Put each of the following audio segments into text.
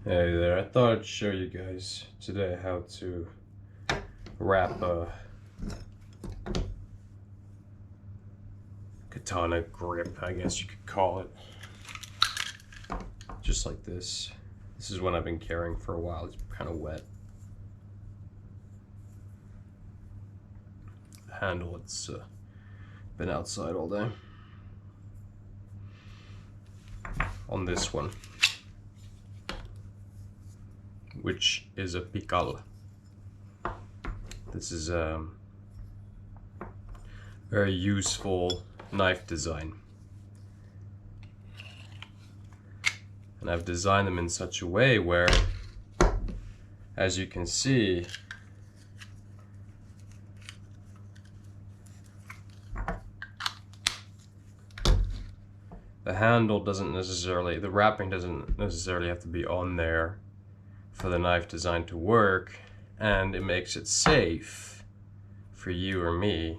Hey there, I thought I'd show you guys today how to wrap a katana grip, I guess you could call it. Just like this. This is one I've been carrying for a while, it's kind of wet. The handle, it's been outside all day. On this one, which is a pical. This is a very useful knife design. And I've designed them in such a way where, as you can see, the handle doesn't necessarily, the wrapping doesn't necessarily have to be on there for the knife design to work, and it makes it safe for you or me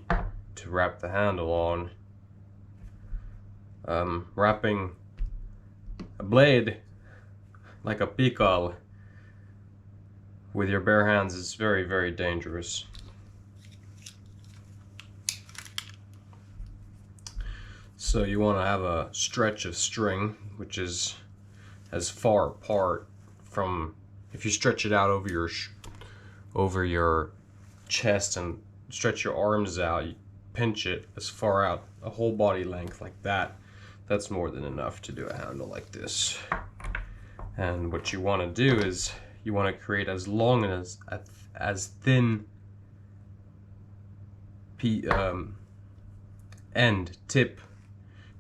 to wrap the handle on. Wrapping a blade like a pical with your bare hands is very, very dangerous. So you want to have a stretch of string which is as far apart from, if you stretch it out over your chest and stretch your arms out, you pinch it as far out, a whole body length like that, that's more than enough to do a handle like this. And what you want to do is you want to create as long and as thin end tip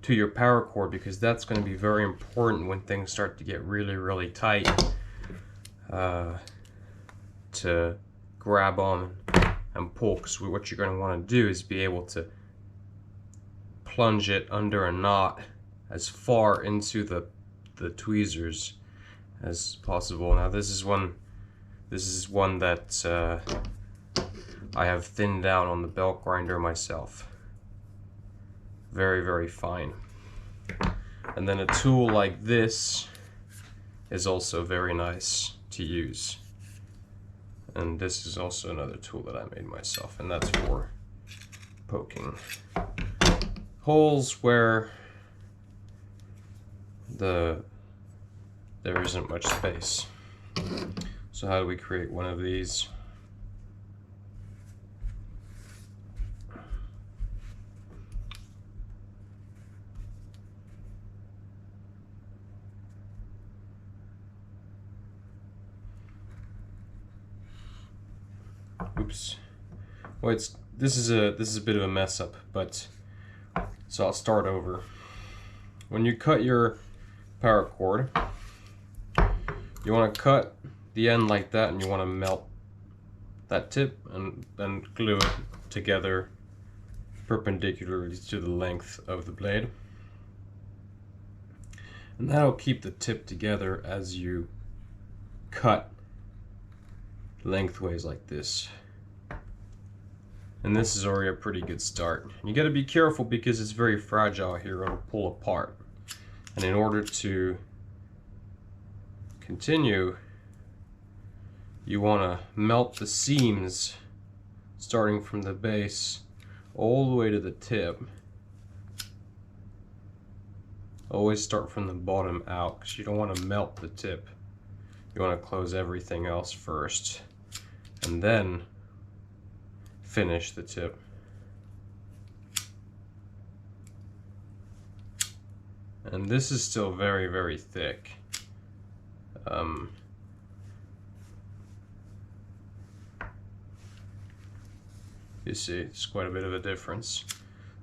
to your paracord, because that's going to be very important when things start to get really, really tight, to grab on and pull. Because what you're going to want to do is be able to plunge it under a knot as far into the tweezers as possible. Now this is one that I have thinned down on the belt grinder myself. Very, very fine. And then a tool like this is also very nice to use. And this is also another tool that I made myself, and that's for poking holes where there isn't much space. So how do we create one of these? Oops. Well, this is a bit of a mess up, but so I'll start over. When you cut your paracord, you want to cut the end like that, and you want to melt that tip and then glue it together perpendicularly to the length of the blade. And that'll keep the tip together as you cut lengthways like this. And this is already a pretty good start. You got to be careful because it's very fragile here, it'll pull apart. And in order to continue, you want to melt the seams starting from the base all the way to the tip. Always start from the bottom out, because you don't want to melt the tip. You want to close everything else first, and then finish the tip. And this is still very, very thick. You see, it's quite a bit of a difference.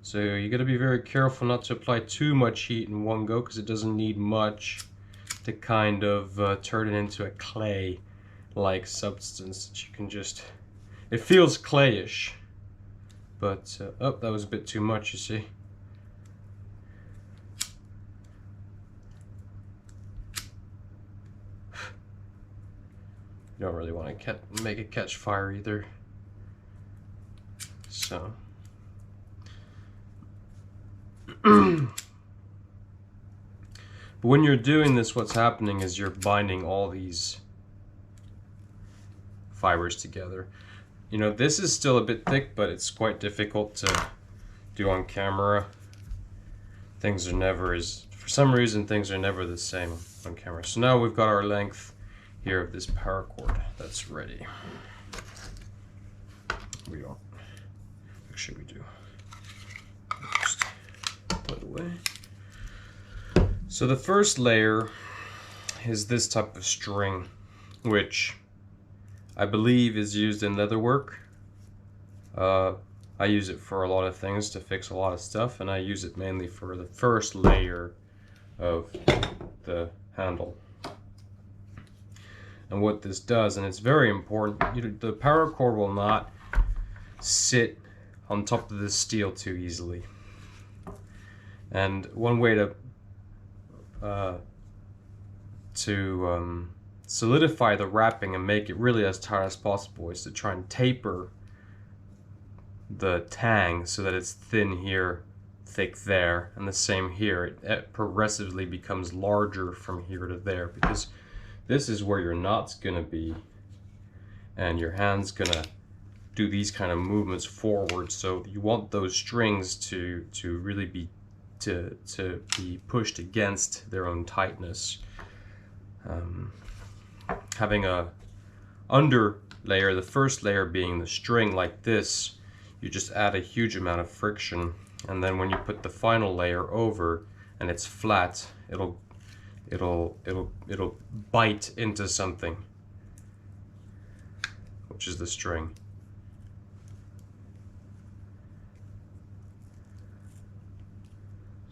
So you got to be very careful not to apply too much heat in one go, because it doesn't need much to kind of turn it into a clay-like substance that you can just, it feels clayish, but oh, that was a bit too much, you see. You don't really want to make it catch fire either. So But when you're doing this, what's happening is you're binding all these fibers together. You know, this is still a bit thick, but it's quite difficult to do on camera. Things are never for some reason, things are never the same on camera. So now we've got our length here of this paracord that's ready. We don't. Actually, we do. Just put it away. So the first layer is this type of string, which I believe is used in leatherwork. I use it for a lot of things to fix a lot of stuff, and I use it mainly for the first layer of the handle. And what this does, and it's very important, the paracord will not sit on top of this steel too easily. And one way to solidify the wrapping and make it really as tight as possible is to try and taper the tang so that it's thin here, thick there, and the same here. It progressively becomes larger from here to there, because this is where your knot's gonna be, and your hand's gonna do these kind of movements forward. So you want those strings to really be pushed against their own tightness. Having a under layer, the first layer being the string like this, you just add a huge amount of friction, and then when you put the final layer over and it's flat, it'll bite into something, which is the string.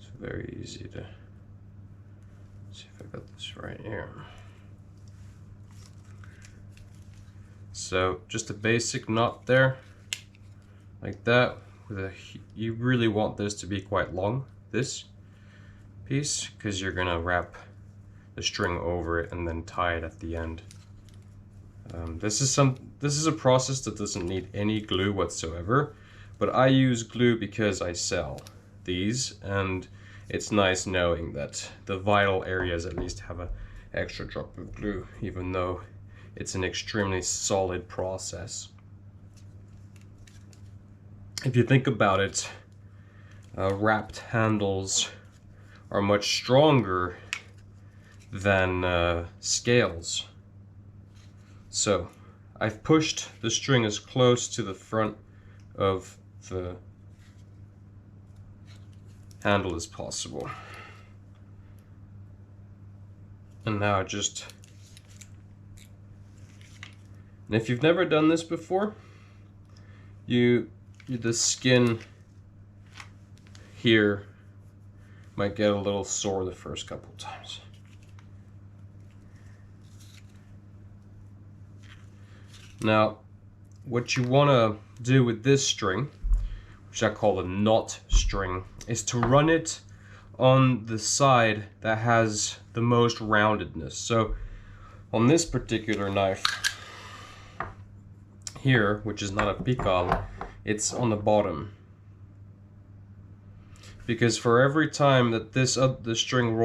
It's very easy to see if I got this right here. So just a basic knot there, like that. You really want this to be quite long, this piece, because you're gonna wrap the string over it and then tie it at the end. This is a process that doesn't need any glue whatsoever, but I use glue because I sell these, and it's nice knowing that the vital areas at least have an extra drop of glue, even though it's an extremely solid process. If you think about it, wrapped handles are much stronger than scales. So I've pushed the string as close to the front of the handle as possible. And now and if you've never done this before, the skin here might get a little sore the first couple times. Now, what you want to do with this string, which I call a knot string, is to run it on the side that has the most roundedness. So on this particular knife here, which is not a pical, it's on the bottom, because for every time that the string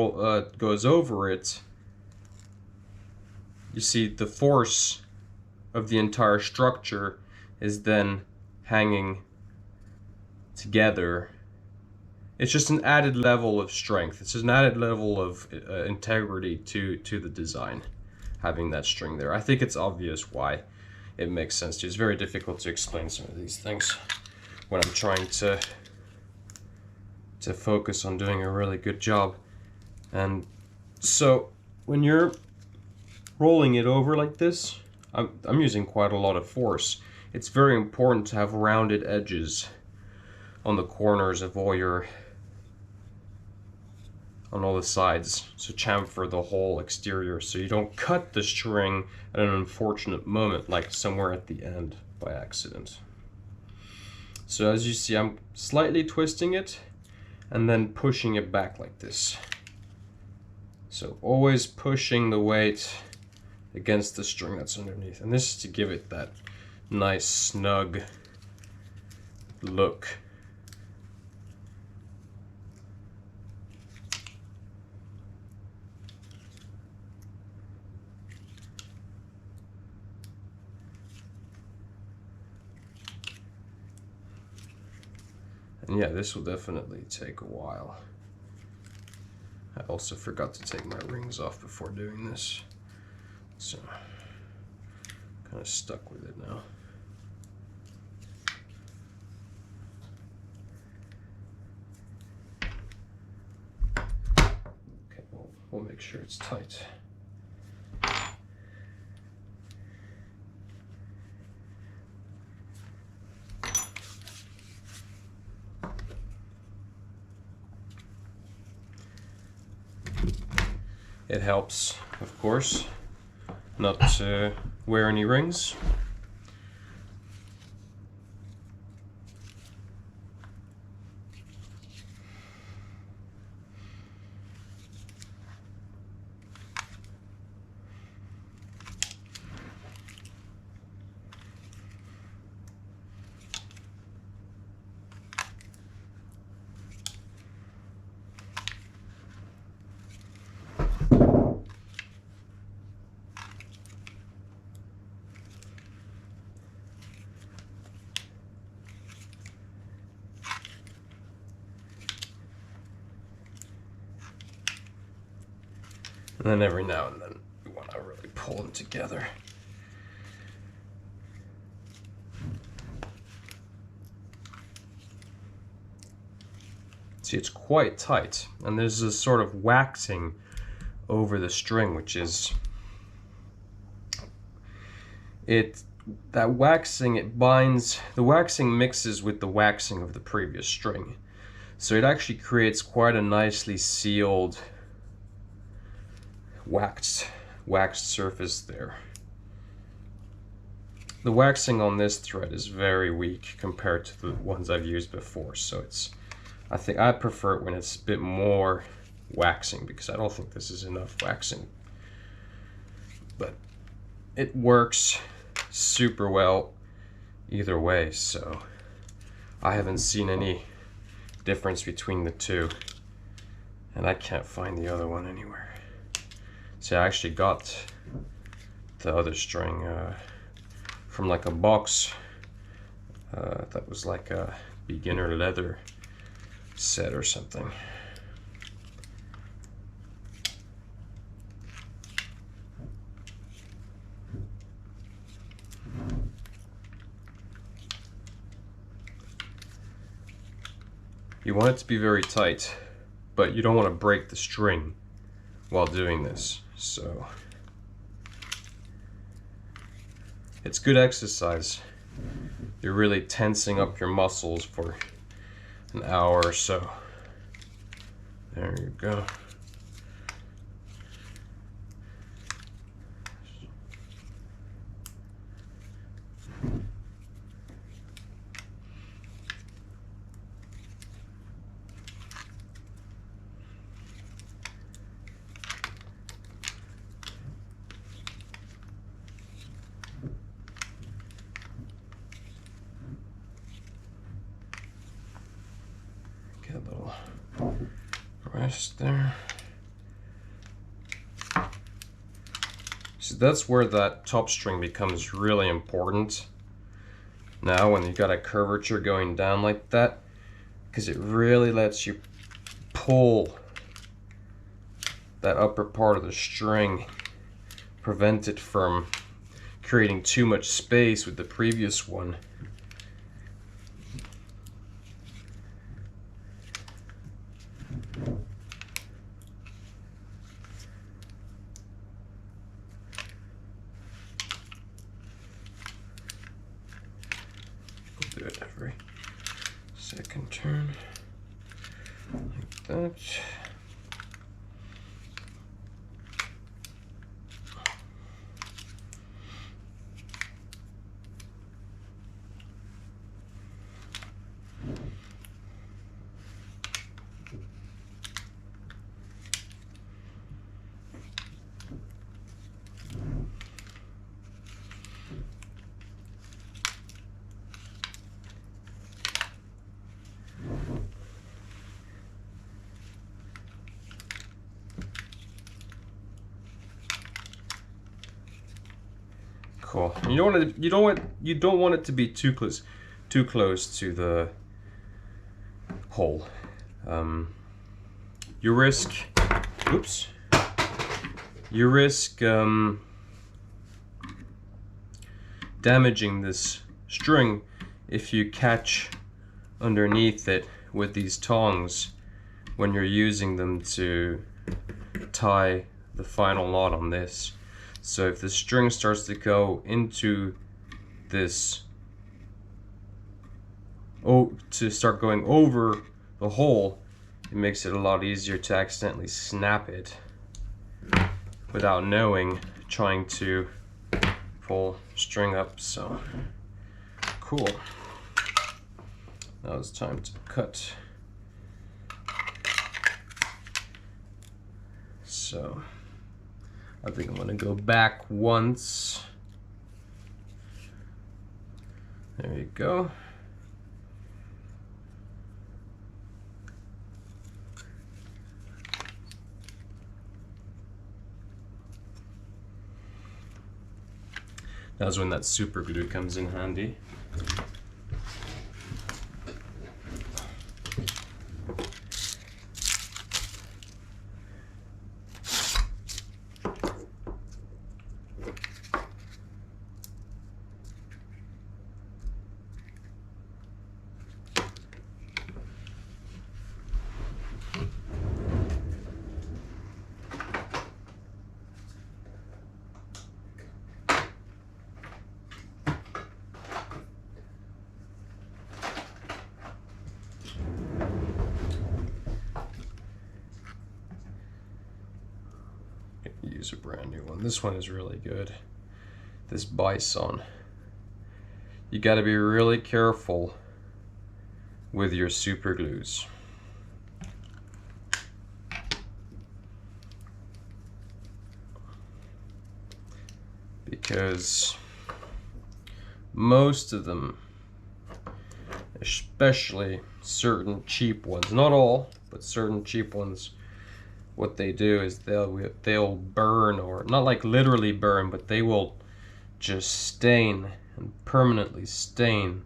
goes over it, you see the force of the entire structure is then hanging together. It's just an added level of strength. It's just an added level of integrity to the design, having that string there. I think it's obvious why it makes sense to you. It's very difficult to explain some of these things when I'm trying to focus on doing a really good job. And so when you're rolling it over like this, I'm using quite a lot of force. It's very important to have rounded edges on the corners of on all the sides, so chamfer the whole exterior, so you don't cut the string at an unfortunate moment, like somewhere at the end by accident. So as you see, I'm slightly twisting it and then pushing it back like this. So always pushing the weight against the string that's underneath, and this is to give it that nice snug look. And yeah, this will definitely take a while. I also forgot to take my rings off before doing this, so kind of stuck with it now. Okay, we'll make sure it's tight. It helps, of course, not to wear any rings. And then every now and then you want to really pull them together. See, it's quite tight, and there's this sort of waxing over the string, which is that waxing, it binds, the waxing mixes with the waxing of the previous string. So it actually creates quite a nicely sealed waxed surface there. The waxing on this thread is very weak compared to the ones I've used before, so I think I prefer it when it's a bit more waxing, because I don't think this is enough waxing. But it works super well either way, so I haven't seen any difference between the two, and I can't find the other one anywhere. So I actually got the other string from like a box that was like a beginner leather set or something. You want it to be very tight, but you don't want to break the string while doing this, so it's good exercise. You're really tensing up your muscles for an hour or so. There you go. Get a little rest there. So that's where that top string becomes really important now, when you got a curvature going down like that, because it really lets you pull that upper part of the string, prevent it from creating too much space with the previous one. Do it every second turn, like that. Cool. You don't want it to be too close to the hole. You risk, oops, you risk damaging this string if you catch underneath it with these tongs when you're using them to tie the final knot on this. So if the string starts to go into this, to start going over the hole, it makes it a lot easier to accidentally snap it without knowing, trying to pull string up. So cool. Now it's time to cut. So I think I'm gonna go back once. There you go. That's when that super glue comes in handy. Use a brand new one. This one is really good. This Bison. You got to be really careful with your super glues. Because most of them, especially certain cheap ones, not all, but certain cheap ones, what they do is they'll burn, or not like literally burn, but they will just stain and permanently stain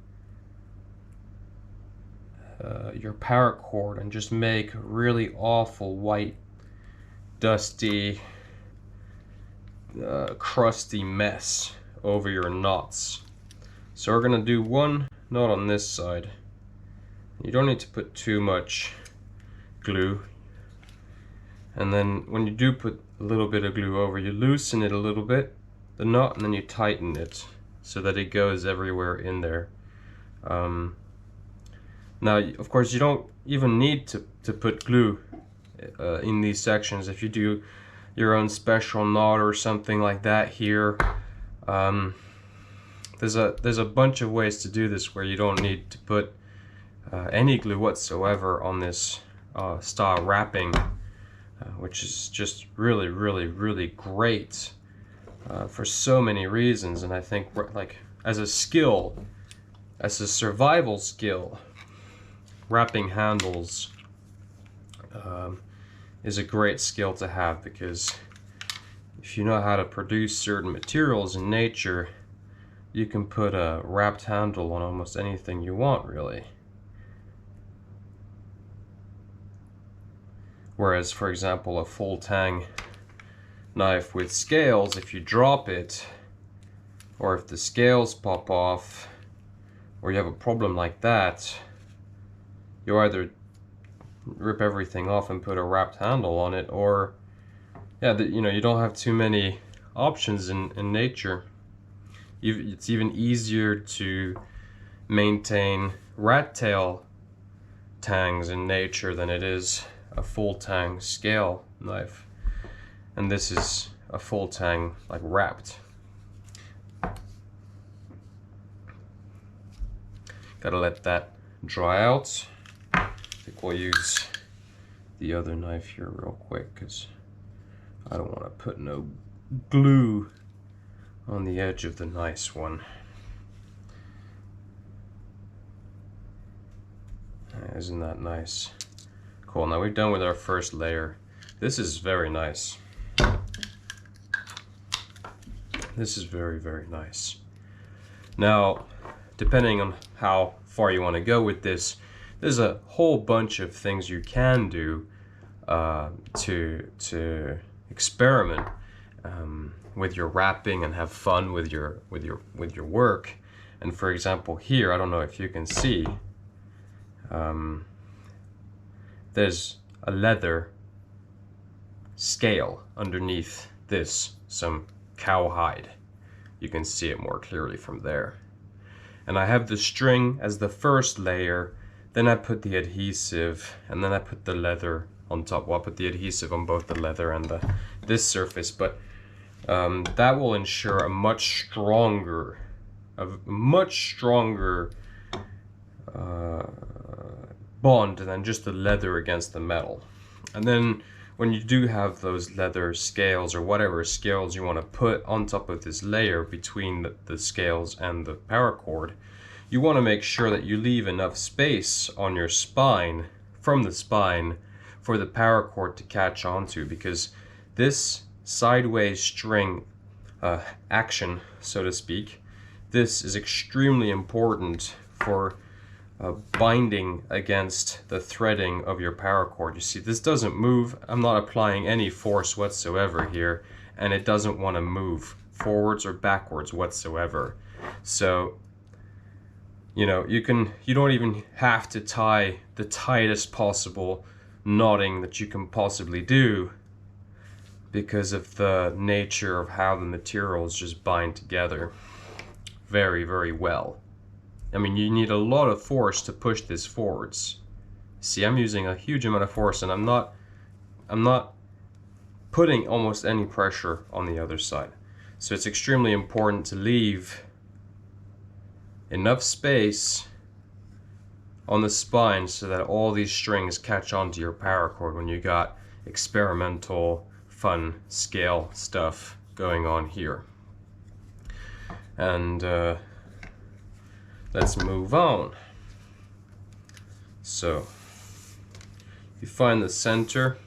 your paracord and just make a really awful white, dusty, crusty mess over your knots. So we're gonna do one knot on this side. You don't need to put too much glue. And then when you do put a little bit of glue over, you loosen it a little bit, the knot, and then you tighten it so that it goes everywhere in there. Now, of course, you don't even need to put glue in these sections. If you do your own special knot or something like that here, there's a bunch of ways to do this where you don't need to put any glue whatsoever on this style wrapping. Which is just really, really, really great for so many reasons. And I think, like, as a skill, as a survival skill, wrapping handles is a great skill to have, because if you know how to produce certain materials in nature, you can put a wrapped handle on almost anything you want, really. Whereas, for example, a full tang knife with scales, if you drop it, or if the scales pop off, or you have a problem like that, you either rip everything off and put a wrapped handle on it, or yeah, you know, you don't have too many options in nature. It's even easier to maintain rat tail tangs in nature than it is a full tang scale knife, and this is a full tang, like, wrapped. Gotta let that dry out. I think we'll use the other knife here real quick, because I don't want to put no glue on the edge of the nice one. Isn't that nice? Cool, now we're done with our first layer. This is very nice. This is very, very nice. Now, depending on how far you want to go with this, there's a whole bunch of things you can do to experiment with your wrapping and have fun with your work. And for example, here, I don't know if you can see, there's a leather scale underneath this, some cowhide. You can see it more clearly from there. And I have the string as the first layer, then I put the adhesive, and then I put the leather on top. Well, I put the adhesive on both the leather and this surface, but that will ensure a much stronger bond than just the leather against the metal. And then when you do have those leather scales or whatever scales you want to put on top of this layer between the scales and the paracord, you want to make sure that you leave enough space on your spine, from the spine, for the paracord to catch onto, because this sideways string action, so to speak, this is extremely important for binding against the threading of your paracord. You see, this doesn't move. I'm not applying any force whatsoever here, and it doesn't want to move forwards or backwards whatsoever. So, you know, you don't even have to tie the tightest possible knotting that you can possibly do, because of the nature of how the materials just bind together very, very well. I mean, you need a lot of force to push this forwards. See, I'm using a huge amount of force, and I'm not putting almost any pressure on the other side. So it's extremely important to leave enough space on the spine so that all these strings catch onto your paracord when you got experimental, fun scale stuff going on here. And let's move on. So you find the center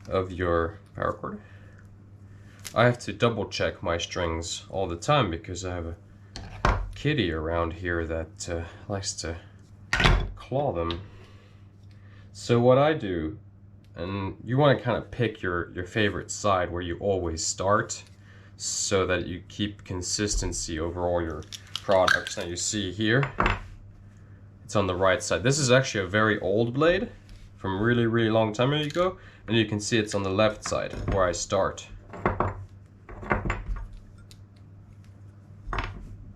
of your paracord. I have to double check my strings all the time because I have a kitty around here that likes to claw them. So what I do, and you want to kind of pick your favorite side where you always start, so that you keep consistency over all your products. Now you see here, it's on the right side. This is actually a very old blade from really, really long time ago, and you can see it's on the left side where I start.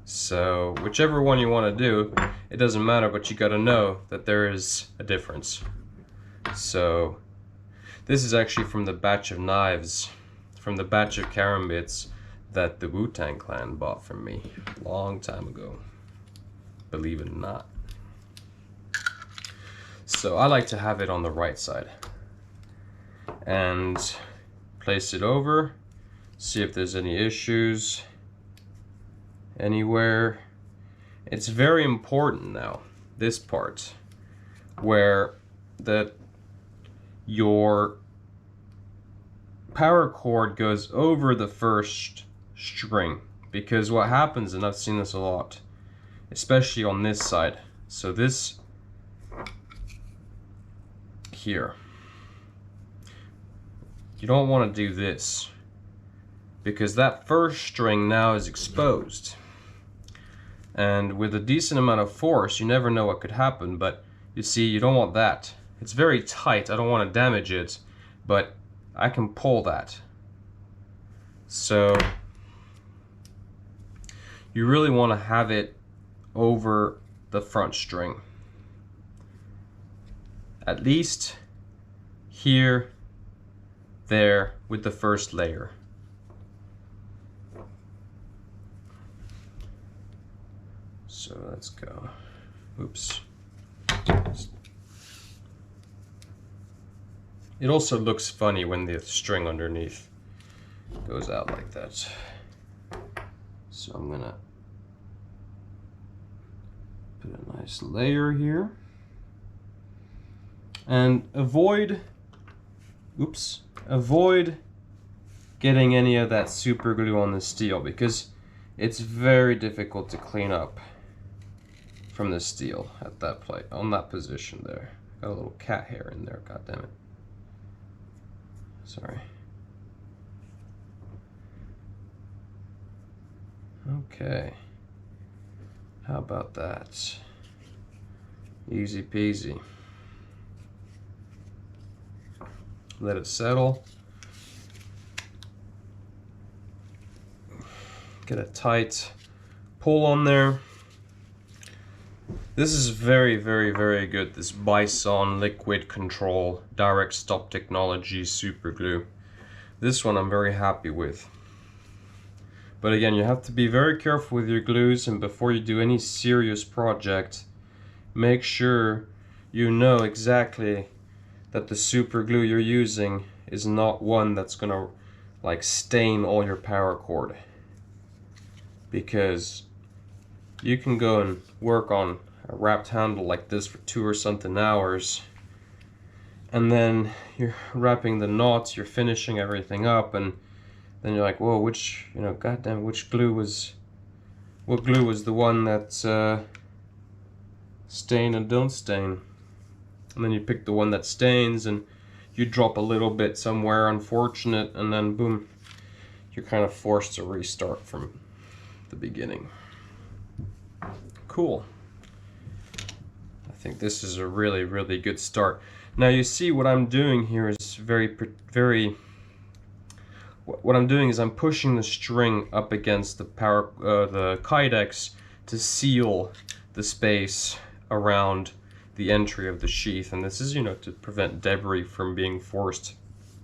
So whichever one you want to do, it doesn't matter, but you got to know that there is a difference. So this is actually from the batch of knives, from the batch of karambits that the Wu-Tang Clan bought from me a long time ago, believe it or not. So I like to have it on the right side and place it over, see if there's any issues anywhere. It's very important now, this part, where your paracord goes over the first string, because what happens, and I've seen this a lot, especially on this side, so this here, you don't want to do this, because that first string now is exposed, and with a decent amount of force you never know what could happen. But you see, you don't want that. It's very tight, I don't want to damage it, but I can pull that. So you really want to have it over the front string, at least here, there, with the first layer. So let's go. Oops. It also looks funny when the string underneath goes out like that. So I'm gonna put a nice layer here. And avoid getting any of that super glue on the steel, because it's very difficult to clean up. from the steel at that plate, on that position there. Got a little cat hair in there, god damn it. Sorry. Okay. How about that? Easy peasy. Let it settle. Get a tight pull on there. This is very, very, very good. This Bison Liquid Control Direct Stop Technology Super Glue. This one I'm very happy with. But again, you have to be very careful with your glues, and before you do any serious project, make sure you know exactly that the super glue you're using is not one that's gonna like stain all your paracord. Because you can go and work on a wrapped handle like this for 2 or something hours, and then you're wrapping the knots, you're finishing everything up, and then you're like, whoa, which, you know, goddamn, what glue was the one that stain and don't stain? And then you pick the one that stains, and you drop a little bit somewhere unfortunate, and then boom, you're kind of forced to restart from the beginning. Cool. I think this is a really, really good start. Now you see what I'm doing here is what I'm doing is I'm pushing the string up against the kydex to seal the space around the entry of the sheath, and this is, you know, to prevent debris from being forced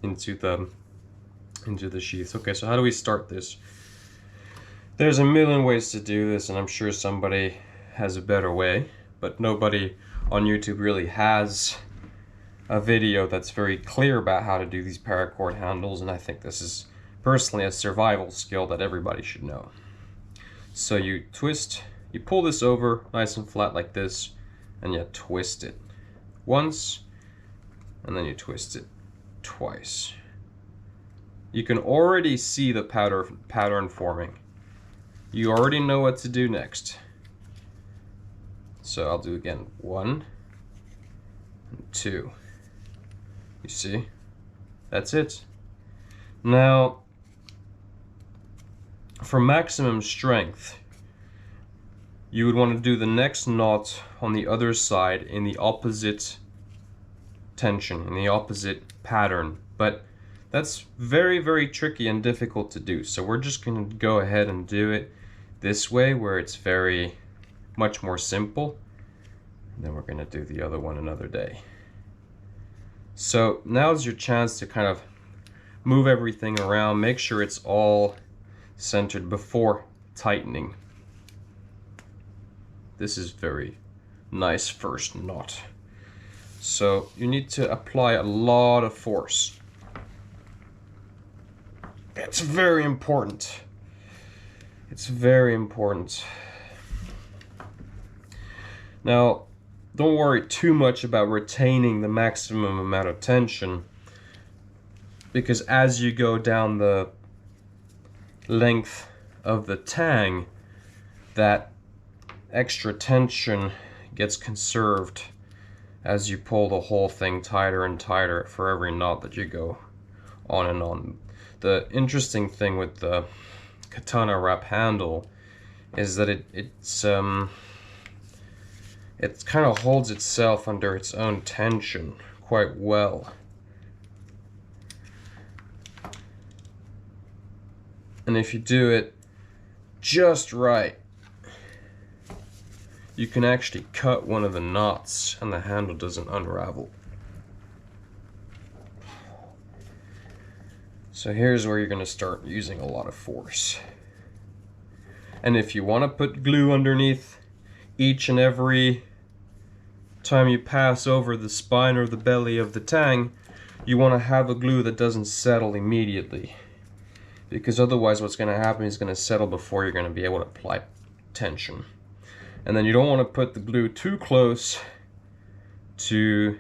into the sheath. Okay, so how do we start this? There's a million ways to do this, and I'm sure somebody has a better way, but nobody on YouTube really has a video that's very clear about how to do these paracord handles, and I think this is personally a survival skill that everybody should know. So you twist, you pull this over nice and flat like this, and you twist it once, and then you twist it twice. You can already see the pattern forming. You already know what to do next. So I'll do again 1 and 2. You see? That's it. Now, for maximum strength, you would want to do the next knot on the other side in the opposite tension, in the opposite pattern. But that's very, very tricky and difficult to do. So we're just going to go ahead and do it this way, where it's very much more simple. And then we're going to do the other one another day. So now's your chance to kind of move everything around, make sure it's all centered before tightening. This is very nice first knot. So you need to apply a lot of force. It's very important. It's very important. Now, don't worry too much about retaining the maximum amount of tension, because as you go down the length of the tang, that extra tension gets conserved as you pull the whole thing tighter and tighter for every knot that you go on and on. The interesting thing with the Katana wrap handle is that it kind of holds itself under its own tension quite well. And if you do it just right, you can actually cut one of the knots and the handle doesn't unravel. So here's where you're going to start using a lot of force. And if you want to put glue underneath each and every time you pass over the spine or the belly of the tang, you want to have a glue that doesn't settle immediately. Because otherwise what's going to happen is going to settle before you're going to be able to apply tension. And then you don't want to put the glue too close to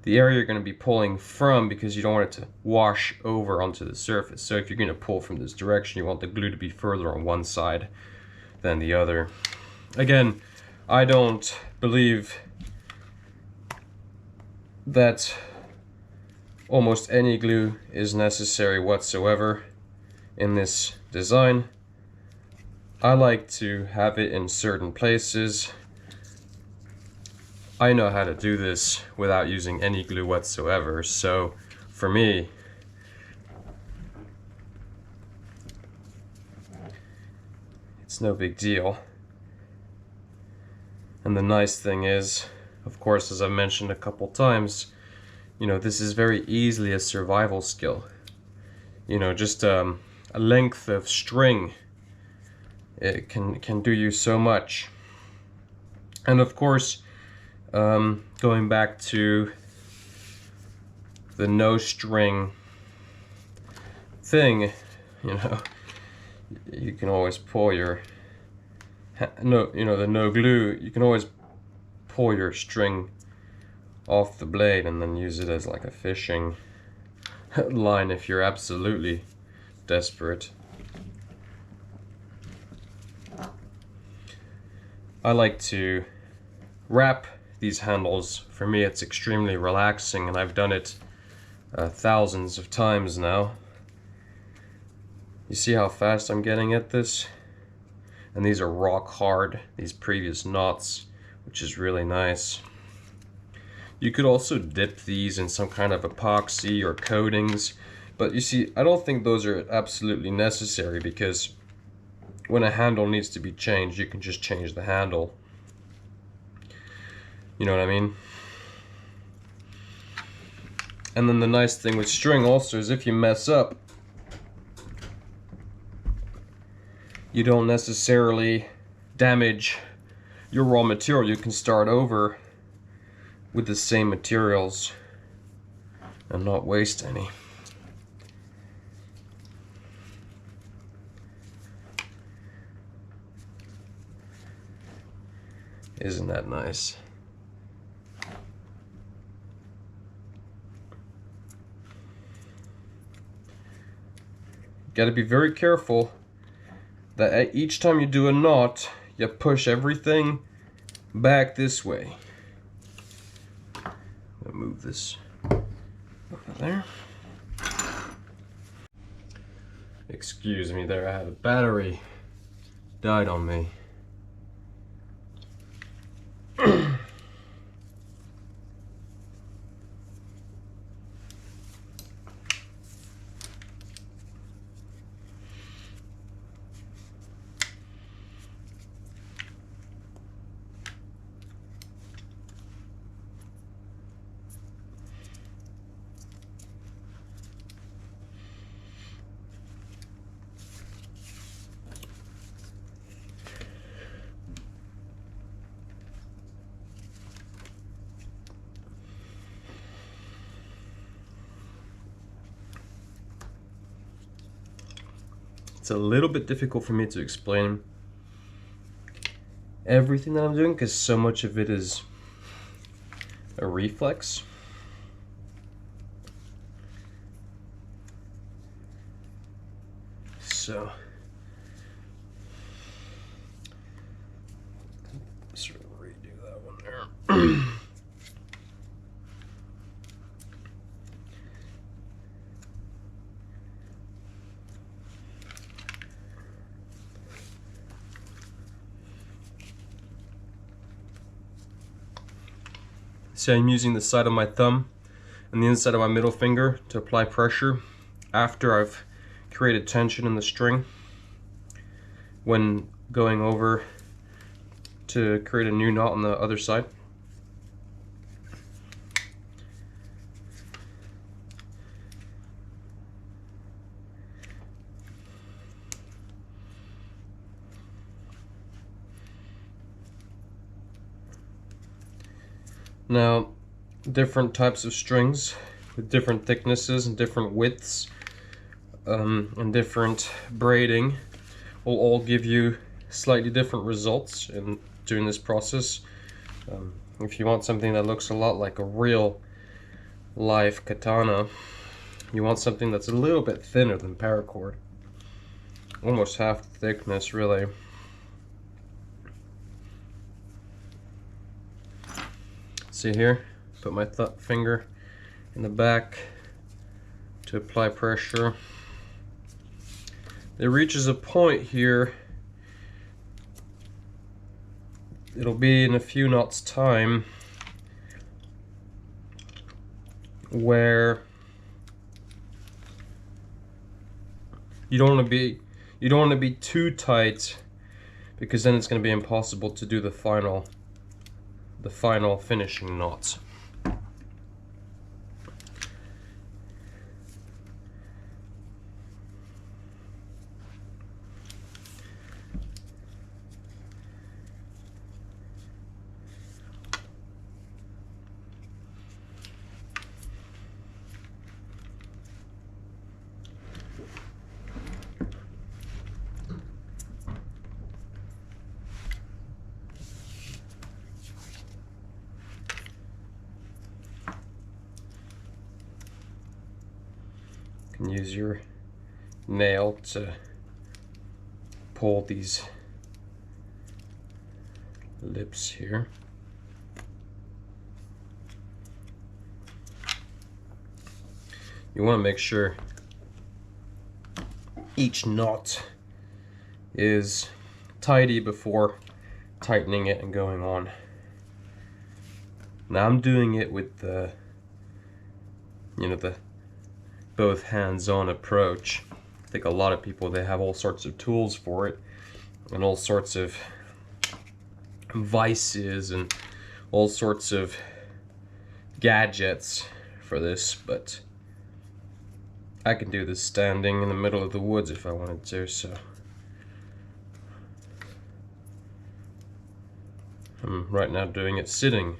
the area you're going to be pulling from, because you don't want it to wash over onto the surface. So if you're going to pull from this direction, you want the glue to be further on one side than the other. Again, I don't believe that almost any glue is necessary whatsoever in this design. I like to have it in certain places. I know how to do this without using any glue whatsoever, so for me, it's no big deal. And the nice thing is, of course, as I've mentioned a couple times, you know, this is very easily a survival skill. You know, just a length of string, it can do you so much. And of course, going back to the no string thing, you know, you can always pull your the no glue, you can always pull your string off the blade and then use it as like a fishing line if you're absolutely desperate. I like to wrap these handles. For me, it's extremely relaxing, and I've done it thousands of times now. You see how fast I'm getting at this? And these are rock hard, these previous knots, which is really nice. You could also dip these in some kind of epoxy or coatings, but you see, I don't think those are absolutely necessary, because when a handle needs to be changed, you can just change the handle. You know what I mean? And then the nice thing with string also is if you mess up, you don't necessarily damage your raw material. You can start over with the same materials and not waste any. Isn't that nice? Got to be very careful that each time you do a knot, you push everything back this way. I'm gonna move this over there. Excuse me there, I had a battery died on me. It's a little bit difficult for me to explain everything that I'm doing because so much of it is a reflex. So sort of redo that one there. So I'm using the side of my thumb and the inside of my middle finger to apply pressure after I've created tension in the string when going over to create a new knot on the other side. Now, different types of strings with different thicknesses and different widths and different braiding will all give you slightly different results in doing this process. If you want something that looks a lot like a real live katana, you want something that's a little bit thinner than paracord. Almost half the thickness, really. See here, put my finger in the back to apply pressure. It reaches a point here, it'll be in a few knots time, where you don't want to be too tight, because then it's going to be impossible to do the final finishing knots. You can use your nail to pull these lips here. You want to make sure each knot is tidy before tightening it and going on. Now I'm doing it with the both hands-on approach. I think a lot of people, they have all sorts of tools for it and all sorts of vices and all sorts of gadgets for this, but I can do this standing in the middle of the woods if I wanted to, so I'm right now doing it sitting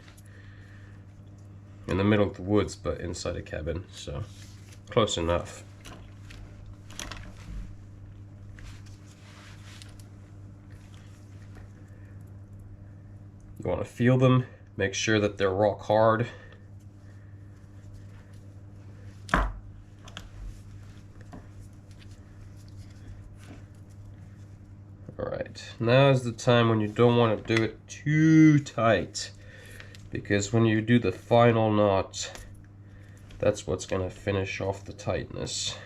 in the middle of the woods but inside a cabin, so close enough. You want to feel them, make sure that they're rock hard. Alright, now is the time when you don't want to do it too tight, because when you do the final knot, that's what's going to finish off the tightness.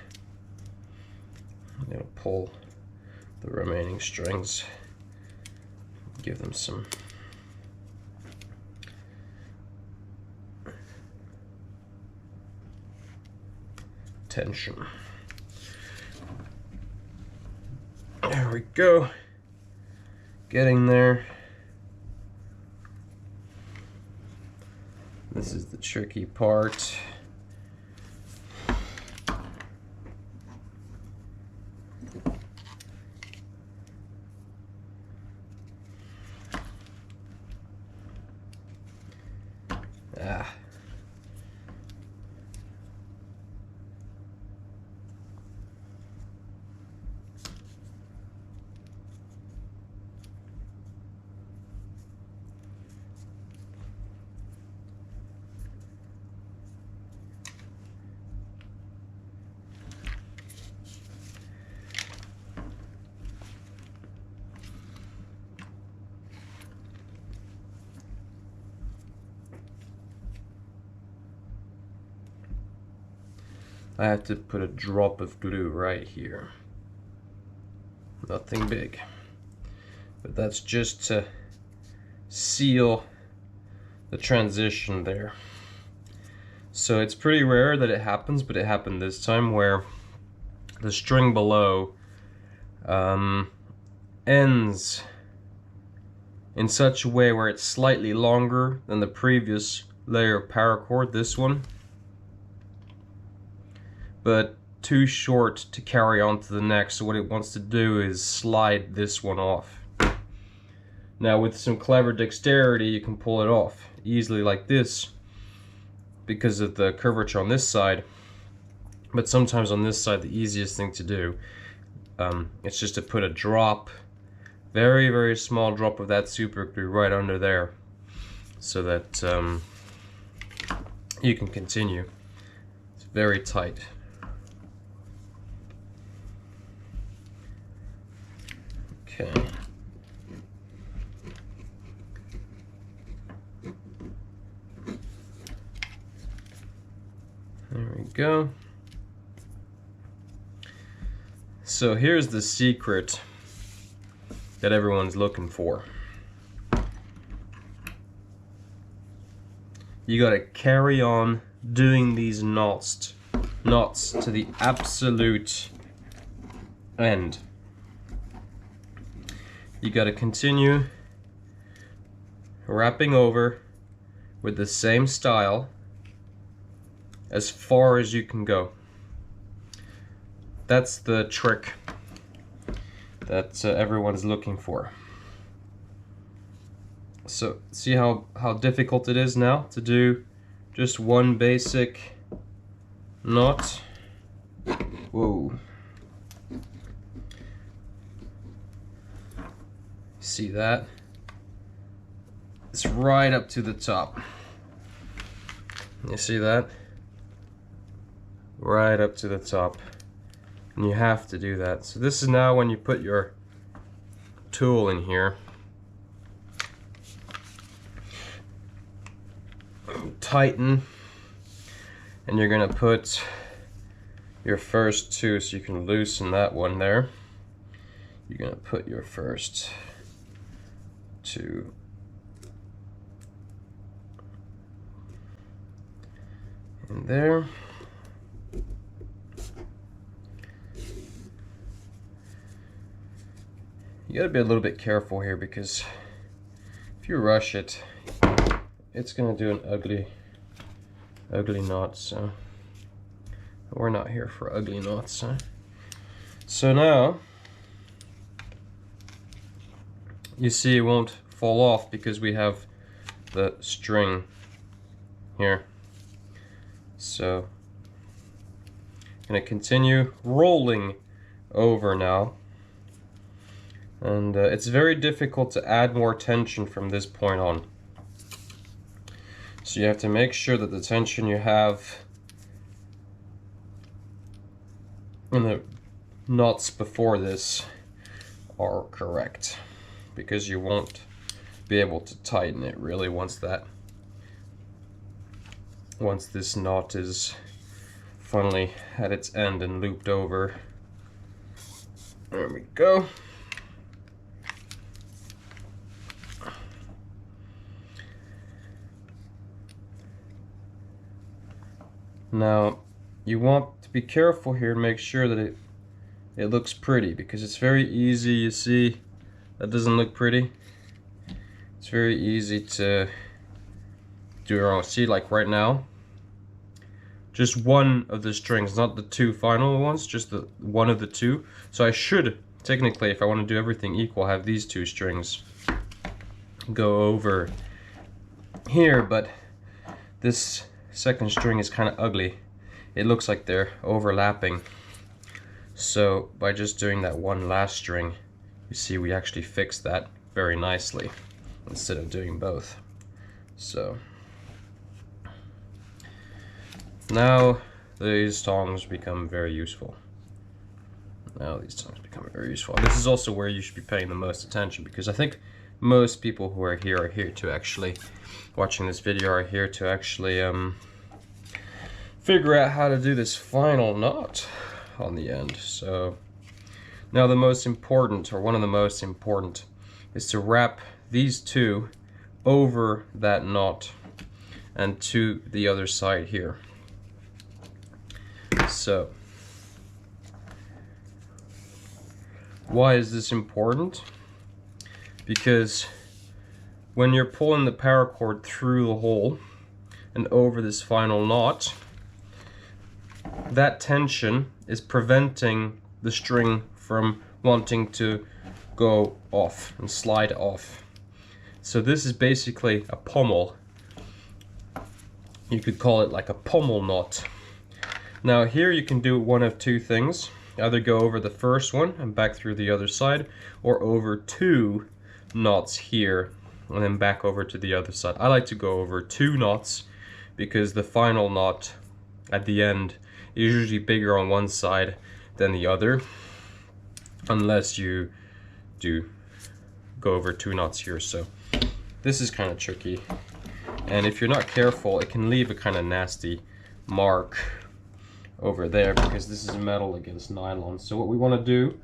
I'm going to pull the remaining strings, give them some tension. There we go. Getting there. This is the tricky part. I have to put a drop of glue right here. Nothing big. But that's just to seal the transition there. So it's pretty rare that it happens, but it happened this time, where the string below ends in such a way where it's slightly longer than the previous layer of paracord, this one, but too short to carry on to the next. So what it wants to do is slide this one off. Now with some clever dexterity, you can pull it off easily like this because of the curvature on this side, but sometimes on this side the easiest thing to do, it's just to put a drop, very, very small drop of that super glue right under there, so that you can continue. It's very tight. Okay. go. So here's the secret that everyone's looking for. You gotta carry on doing these knots to the absolute end. You gotta continue wrapping over with the same style as far as you can go. That's the trick that everyone's looking for. So see how difficult it is now to do just one basic knot. Whoa. See that? It's right up to the top. You see that? Right up to the top. And you have to do that. So this is now when you put your tool in here. Tighten. And you're gonna put your first two, so you can loosen that one there. You're gonna put your first two in there. You gotta be a little bit careful here, because if you rush it, it's gonna do an ugly knot. So we're not here for ugly knots. Huh? So now you see it won't fall off because we have the string here. So I'm gonna continue rolling over now. And it's very difficult to add more tension from this point on. So you have to make sure that the tension you have in the knots before this are correct, because you won't be able to tighten it really once this knot is finally at its end and looped over. There we go. Now you want to be careful here and make sure that it looks pretty, because it's very easy, you see that doesn't look pretty. It's very easy to do wrong. See, like right now, just one of the strings, not the two final ones, just the one of the two. So I should technically, if I want to do everything equal, have these two strings go over here, but this second string is kind of ugly. It looks like they're overlapping. So by just doing that one last string, you see we actually fixed that very nicely instead of doing both. So now these tongs become very useful. This is also where you should be paying the most attention, because I think most people who are here to actually, watching this video, are here to actually figure out how to do this final knot on the end. So now the most important, or one of the most important, is to wrap these two over that knot and to the other side here. So why is this important? Because when you're pulling the paracord through the hole and over this final knot, that tension is preventing the string from wanting to go off and slide off. So this is basically a pommel. You could call it like a pommel knot. Now here you can do one of two things. Either go over the first one and back through the other side, or over two knots here and then back over to the other side. I like to go over two knots because the final knot at the end is usually bigger on one side than the other, unless you do go over two knots here. So this is kind of tricky, and if you're not careful, it can leave a kind of nasty mark over there because this is metal against nylon. So what we want to do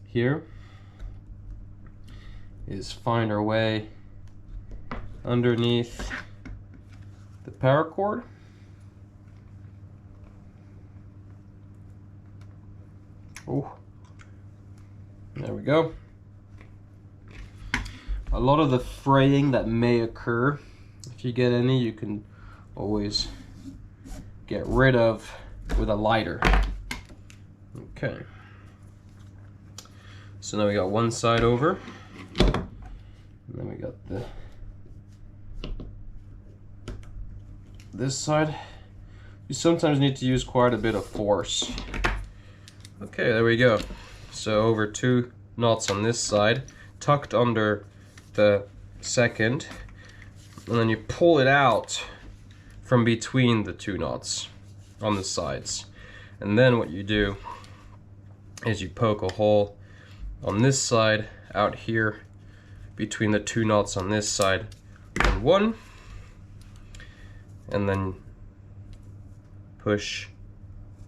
here is find our way underneath the paracord. Oh, there we go. A lot of the fraying that may occur, if you get any, you can always get rid of with a lighter. Okay. So now we got one side over, and then we got this side. You sometimes need to use quite a bit of force. Okay, there we go. So over 2 knots on this side, tucked under the second, and then you pull it out from between the 2 knots on the sides. And then what you do is you poke a hole on this side out here between the 2 knots on this side and one, and then push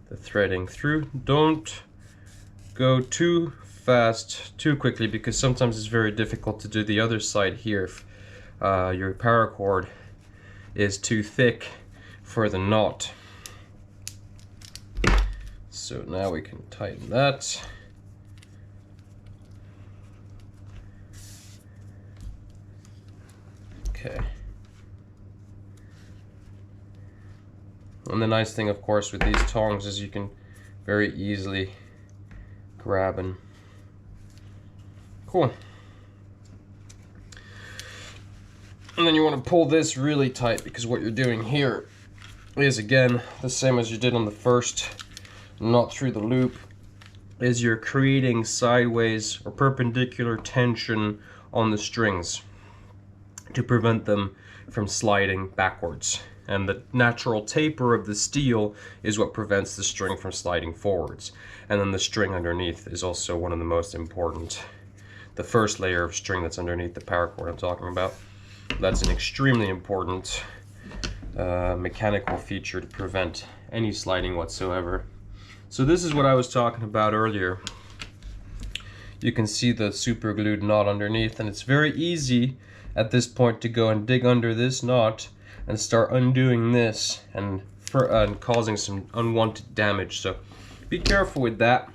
the threading through. Don't go too fast, too quickly, because sometimes it's very difficult to do the other side here if your paracord is too thick for the knot. So now we can tighten that. Okay. And the nice thing, of course, with these tongs is you can very easily grab and cool. And then you want to pull this really tight, because what you're doing here is, again, the same as you did on the first knot through the loop, is you're creating sideways or perpendicular tension on the strings to prevent them from sliding backwards. And the natural taper of the steel is what prevents the string from sliding forwards. And then the string underneath is also one of the most important. The first layer of string that's underneath the paracord I'm talking about. That's an extremely important mechanical feature to prevent any sliding whatsoever. So this is what I was talking about earlier. You can see the super glued knot underneath, and it's very easy at this point to go and dig under this knot and start undoing this and causing some unwanted damage. So be careful with that.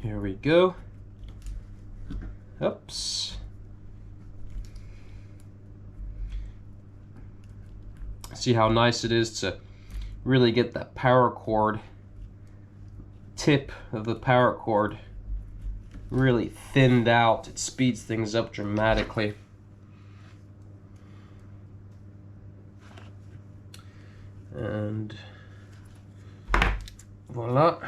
Here we go. Oops. See how nice it is to really get that paracord, tip of the paracord really thinned out. It speeds things up dramatically. And voila.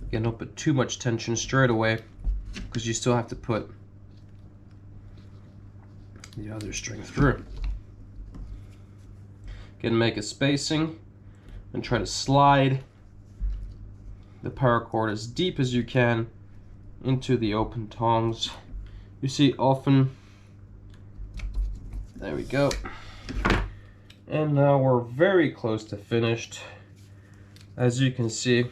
Again, don't put too much tension straight away, because you still have to put the other string through. Again, make a spacing and try to slide the paracord as deep as you can into the open tongs. You see often, there we go. And now we're very close to finished. As you can see,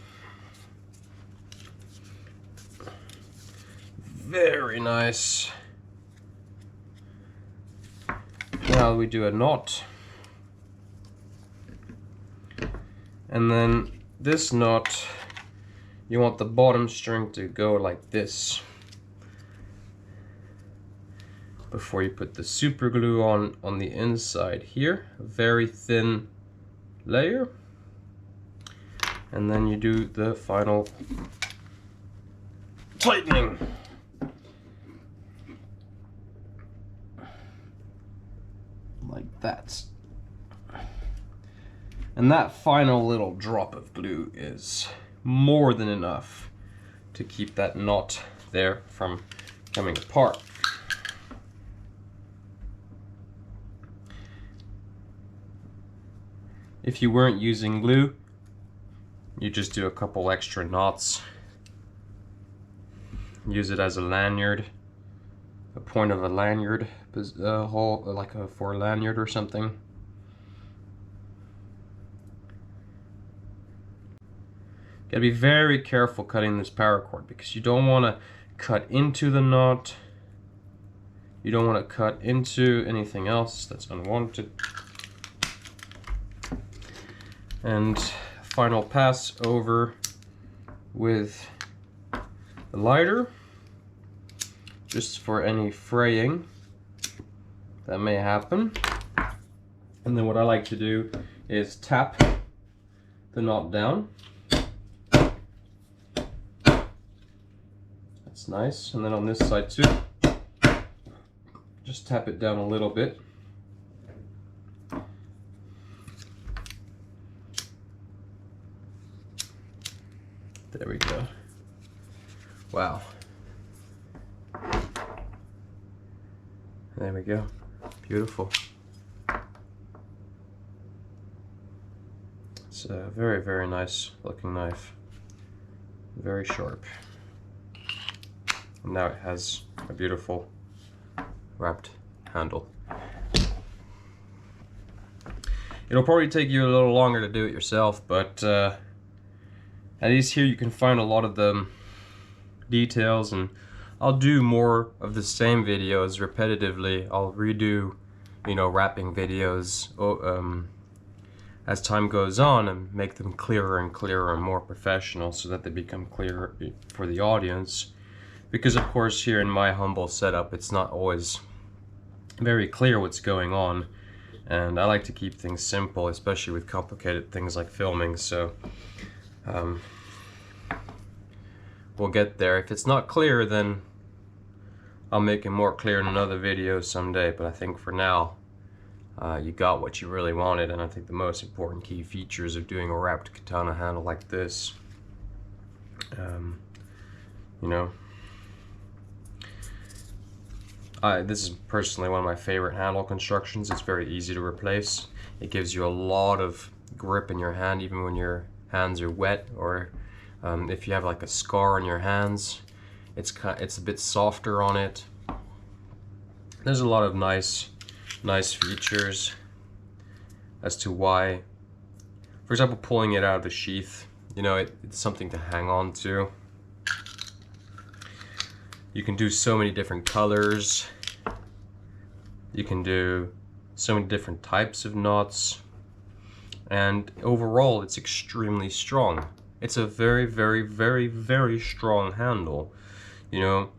very nice. Now we do a knot, and then this knot, you want the bottom string to go like this before you put the super glue on the inside here, a very thin layer, and then you do the final tightening. Like that. And that final little drop of glue is more than enough to keep that knot there from coming apart. If you weren't using glue, you just do a couple extra knots. Use it as a lanyard, a point of a lanyard hole, like for a lanyard or something. Gotta be very careful cutting this paracord because you don't want to cut into the knot. You don't want to cut into anything else that's unwanted. And final pass over with the lighter, just for any fraying that may happen. And then what I like to do is tap the knot down. That's nice. And then on this side too, just tap it down a little bit. There we go. Wow. There we go. Beautiful. It's a very, very nice looking knife. Very sharp. And now it has a beautiful wrapped handle. It'll probably take you a little longer to do it yourself, but at least here you can find a lot of the details, and I'll do more of the same videos repetitively. I'll redo, you know, wrapping videos as time goes on and make them clearer and clearer and more professional so that they become clearer for the audience. Because of course here in my humble setup it's not always very clear what's going on, and I like to keep things simple, especially with complicated things like filming, so we'll get there. If it's not clear, then I'll make it more clear in another video someday, but I think for now you got what you really wanted, and I think the most important key features of doing a wrapped katana handle like this, you know, this is personally one of my favorite handle constructions. It's very easy to replace. It gives you a lot of grip in your hand even when your hands are wet, or if you have like a scar on your hands, it's a bit softer on it. There's a lot of nice features as to why, for example, pulling it out of the sheath, you know, it's something to hang on to. You can do so many different colors. You can do so many different types of knots. And overall, it's extremely strong. It's a very, very, very, very strong handle. You know,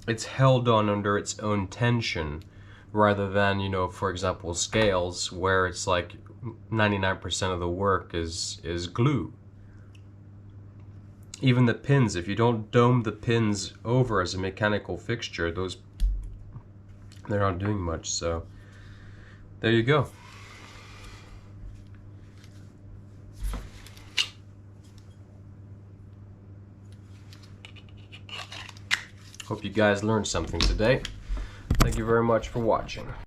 it's held on under its own tension, rather than, you know, for example, scales, where it's like 99% of the work is glue. Even the pins, if you don't dome the pins over as a mechanical fixture, they're not doing much. So there you go. Hope you guys learned something today. Thank you very much for watching.